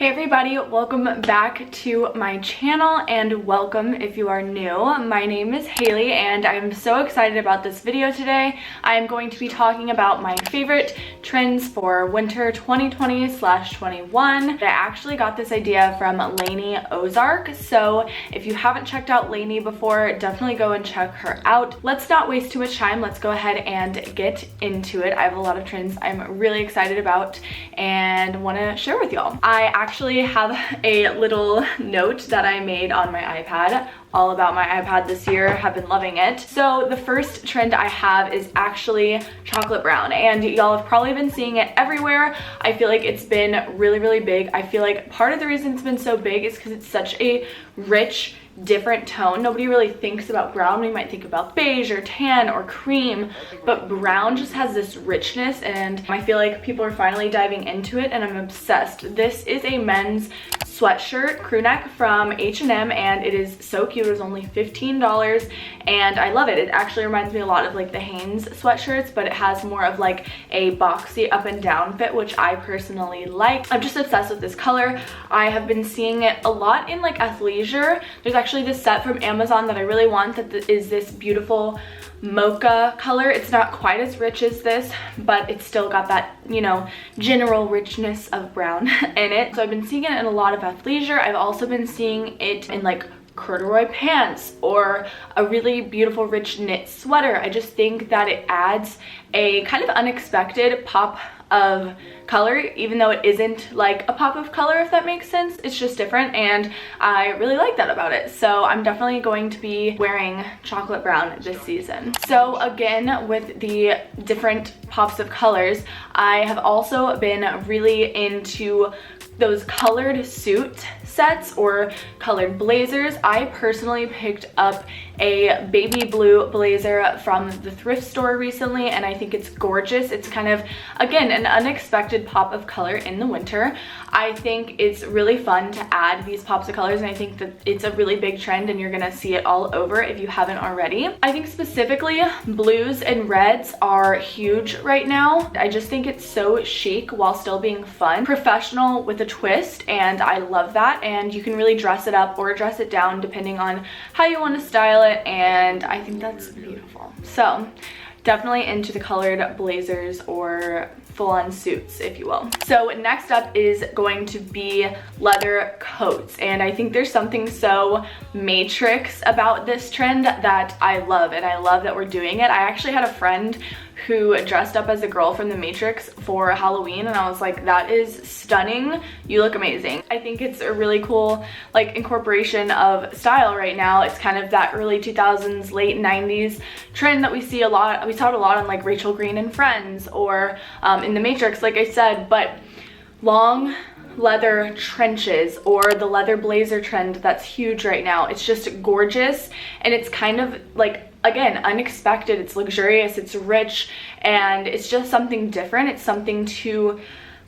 Hey everybody, welcome back to my channel and welcome if you are new. My name is Hailey and I'm so excited about this video today. I am going to be talking about my favorite trends for winter 2020/21. I actually got this idea from Lainey Ozark, so if you haven't checked out Lainey before, definitely go and check her out. Let's not waste too much time. Let's go ahead and get into it. I have a lot of trends I'm really excited about and want to share with y'all. I actually have a little note that I made on my iPad all about my iPad this year. Have been loving it. So the first trend I have is actually chocolate brown, and y'all have probably been seeing it everywhere. I feel like it's been really big. I feel like part of the reason it's been so big is because it's such a rich, different tone. Nobody really thinks about brown. We might think about beige or tan or cream, but brown just has this richness, and I feel like people are finally diving into it and I'm obsessed. This is a men's sweatshirt crew neck from H&M and it is so cute. It was only $15 and I love it. It actually reminds me a lot of like the Hanes sweatshirts, but it has more of like a boxy up and down fit, which I personally like. I'm just obsessed with this color. I have been seeing it a lot in like athleisure. There's actually this set from Amazon that I really want that is this beautiful mocha color. It's not quite as rich as this, but it's still got that, you know, general richness of brown in it. So I've been seeing it in a lot of athleisure. I've also been seeing it in like corduroy pants or a really beautiful rich knit sweater. I just think that it adds a kind of unexpected pop of color, even though it isn't like a pop of color, if that makes sense. It's just different and I really like that about it. So I'm definitely going to be wearing chocolate brown this season. So again, with the different pops of colors, I have also been really into those colored suit sets or colored blazers. I personally picked up a baby blue blazer from the thrift store recently and I think it's gorgeous. It's kind of, again, an unexpected pop of color in the winter. I think it's really fun to add these pops of colors and I think that it's a really big trend and you're gonna see it all over if you haven't already. I think specifically blues and reds are huge right now. I just think it's so chic while still being fun, professional with a twist, and I love that. And you can really dress it up or dress it down depending on how you want to style it, and I think that's beautiful. So definitely into the colored blazers or full-on suits, if you will. So next up is going to be leather coats, and I think there's something so Matrix about this trend that I love, and I love that we're doing it. I actually had a friend who dressed up as a girl from the Matrix for Halloween and I was like, that is stunning, you look amazing. I think it's a really cool like incorporation of style right now. It's kind of that early 2000s, late 90s trend that we see a lot. We saw it a lot on like Rachel Green and Friends or in the Matrix, like I said, but long leather trenches or the leather blazer trend that's huge right now. It's just gorgeous and it's kind of like, again, unexpected. It's luxurious, it's rich, and it's just something different. It's something to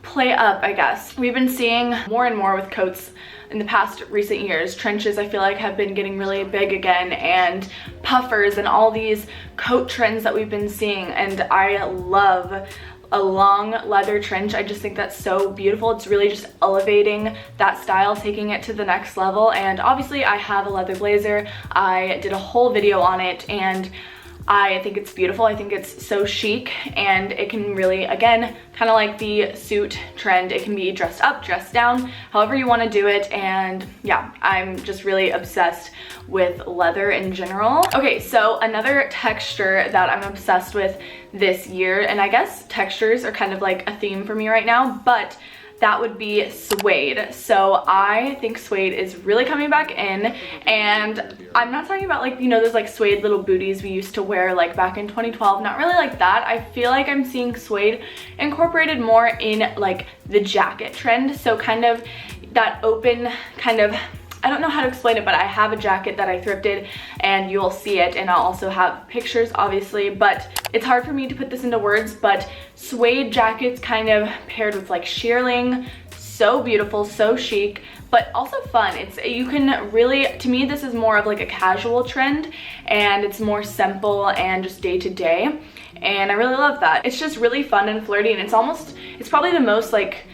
play up, I guess. We've been seeing more and more with coats in the past recent years. Trenches, I feel like, have been getting really big again, and puffers and all these coat trends that we've been seeing, and I love a long leather trench. I just think that's so beautiful. It's really just elevating that style, taking it to the next level. And obviously I have a leather blazer. I did a whole video on it and I think it's beautiful. I think it's so chic and it can really, again, kind of like the suit trend, it can be dressed up, dressed down, however you want to do it. And yeah, I'm just really obsessed with leather in general. Okay, so another texture that I'm obsessed with this year, and I guess textures are kind of like a theme for me right now, but that would be suede. So I think suede is really coming back in, and I'm not talking about like, you know, those like suede little booties we used to wear like back in 2012, not really like that. I feel like I'm seeing suede incorporated more in like the jacket trend. So kind of that open kind of, I don't know how to explain it, but I have a jacket that I thrifted and you'll see it, and I'll also have pictures obviously, but it's hard for me to put this into words. But suede jackets kind of paired with like shearling, so beautiful, so chic, but also fun. It's, you can really, to me this is more of like a casual trend and it's more simple and just day to day, and I really love that. It's just really fun and flirty, and it's probably the most like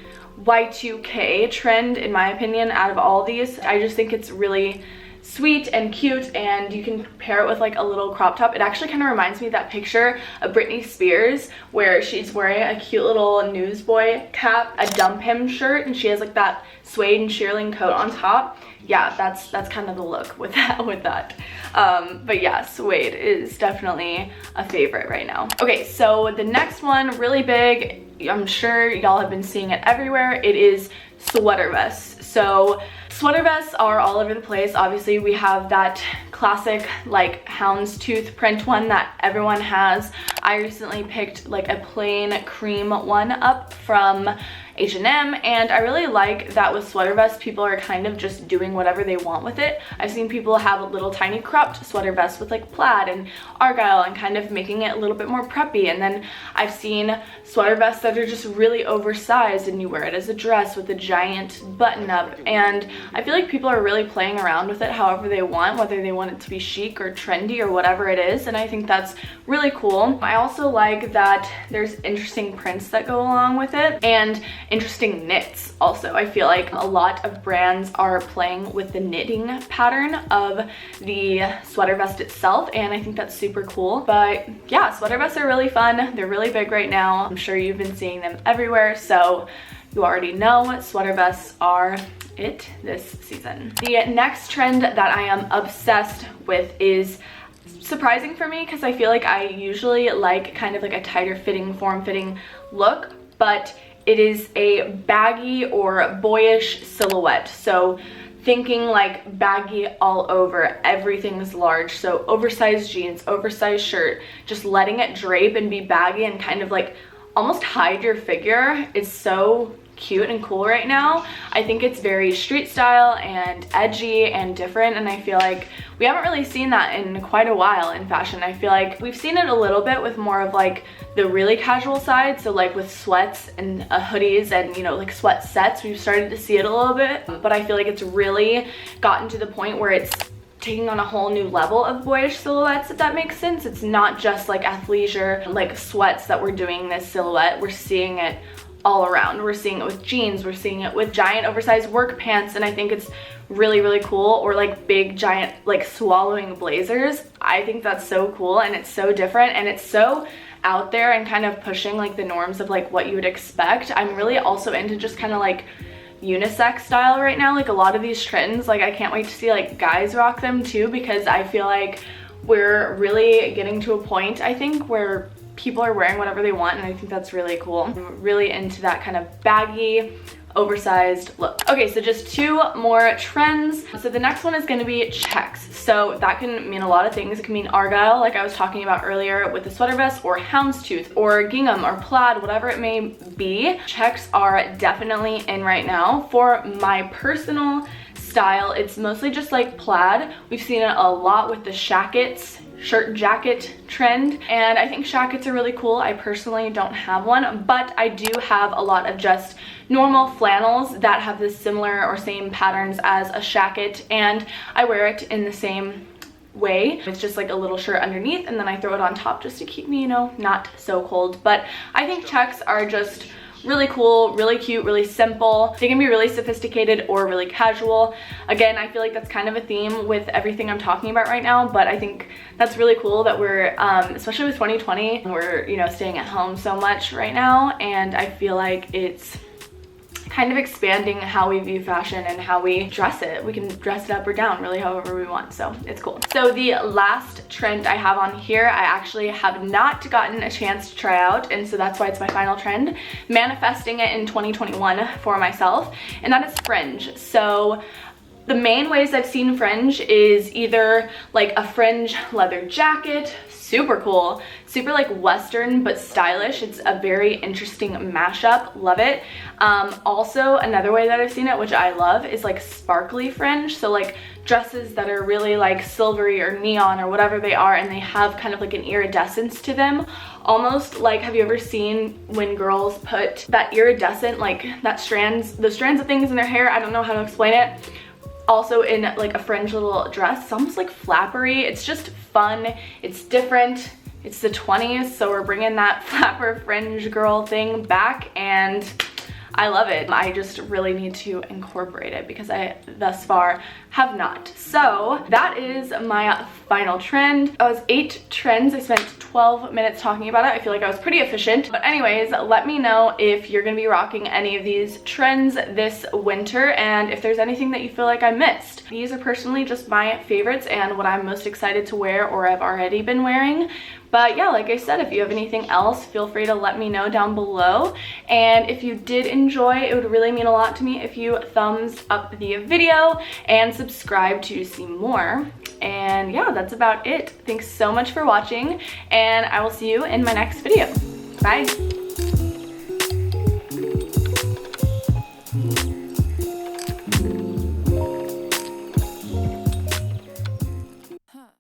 Y2K trend, in my opinion, out of all these. I just think it's really sweet and cute, and you can pair it with like a little crop top. It actually kind of reminds me of that picture of Britney Spears where she's wearing a cute little newsboy cap, a dump hem shirt, and she has like that suede and shearling coat on top. Yeah, that's kind of the look with that. But yeah, suede is definitely a favorite right now. Okay, so the next one, really big, I'm sure y'all have been seeing it everywhere. It is sweater vests. So sweater vests are all over the place. Obviously we have that classic like houndstooth print one that everyone has. I recently picked like a plain cream one up from H&M, and I really like that with sweater vests people are kind of just doing whatever they want with it. I've seen people have little tiny cropped sweater vests with like plaid and argyle and kind of making it a little bit more preppy, and then I've seen sweater vests that are just really oversized and you wear it as a dress with a giant button up, and I feel like people are really playing around with it however they want, whether they want it to be chic or trendy or whatever it is, and I think that's really cool. I also like that there's interesting prints that go along with it and interesting knits also. I feel like a lot of brands are playing with the knitting pattern of the sweater vest itself, and I think that's super cool. But yeah, sweater vests are really fun. They're really big right now. I'm sure you've been seeing them everywhere, so you already know sweater vests are it this season. The next trend that I am obsessed with is surprising for me because I feel like I usually like kind of like a tighter fitting, form-fitting look, but it is a baggy or boyish silhouette. So thinking like baggy all over, everything's large. So oversized jeans, oversized shirt, just letting it drape and be baggy and kind of like almost hide your figure is so cute and cool right now. I think it's very street style and edgy and different, and I feel like we haven't really seen that in quite a while in fashion. I feel like we've seen it a little bit with more of like the really casual side, so like with sweats and hoodies and, you know, like sweat sets, we've started to see it a little bit, but I feel like it's really gotten to the point where it's taking on a whole new level of boyish silhouettes, if that makes sense. It's not just like athleisure like sweats that we're doing this silhouette. We're seeing it all around. We're seeing it with jeans, we're seeing it with giant oversized work pants, and I think it's really, really cool. Or like big giant like swallowing blazers. I think that's so cool, and it's so different, and it's so out there and kind of pushing like the norms of like what you would expect. I'm really also into just kind of like unisex style right now. Like a lot of these trends, like I can't wait to see like guys rock them too, because I feel like we're really getting to a point, I think, where people are wearing whatever they want, and I think that's really cool. I'm really into that kind of baggy, oversized look. Okay, so just two more trends. So the next one is going to be checks. So that can mean a lot of things. It can mean argyle, like I was talking about earlier with the sweater vest, or houndstooth, or gingham, or plaid, whatever it may be. Checks are definitely in right now. For my personal style, it's mostly just like plaid. We've seen it a lot with the shackets, shirt jacket trend, and I think shackets are really cool. I personally don't have one, but I do have a lot of just normal flannels that have the similar or same patterns as a shacket, and I wear it in the same way. It's just like a little shirt underneath, and then I throw it on top just to keep me, you know, not so cold. But I think checks are just really cool, really cute, really simple. They can be really sophisticated or really casual. Again, I feel like that's kind of a theme with everything I'm talking about right now, but I think that's really cool that we're, especially with 2020, we're, you know, staying at home so much right now, and I feel like it's kind of expanding how we view fashion and how we dress it. We can dress it up or down really however we want, so it's cool. So the last trend I have on here, I actually have not gotten a chance to try out, and so that's why it's my final trend, manifesting it in 2021 for myself, and that is fringe. So the main ways I've seen fringe is either like a fringe leather jacket, super cool, super like Western but stylish. It's a very interesting mashup, love it. Also another way that I've seen it, which I love, is like sparkly fringe. So like dresses that are really like silvery or neon or whatever they are, and they have kind of like an iridescence to them. Almost like, have you ever seen when girls put that iridescent, like that the strands of things in their hair? I don't know how to explain it. Also in like a fringe little dress. It's almost like flappery. It's just fun. It's different. It's the 20s, so we're bringing that flapper fringe girl thing back, and I love it. I just really need to incorporate it because I thus far have not. So that is my final trend. That was 8 trends. I spent 12 minutes talking about it. I feel like I was pretty efficient. But anyways, let me know if you're gonna be rocking any of these trends this winter and if there's anything that you feel like I missed. These are personally just my favorites and what I'm most excited to wear or I've already been wearing. But yeah, like I said, if you have anything else, feel free to let me know down below. And if you did enjoy, it would really mean a lot to me if you thumbs up the video and subscribe to see more. And yeah, that's about it. Thanks so much for watching, and I will see you in my next video. Bye.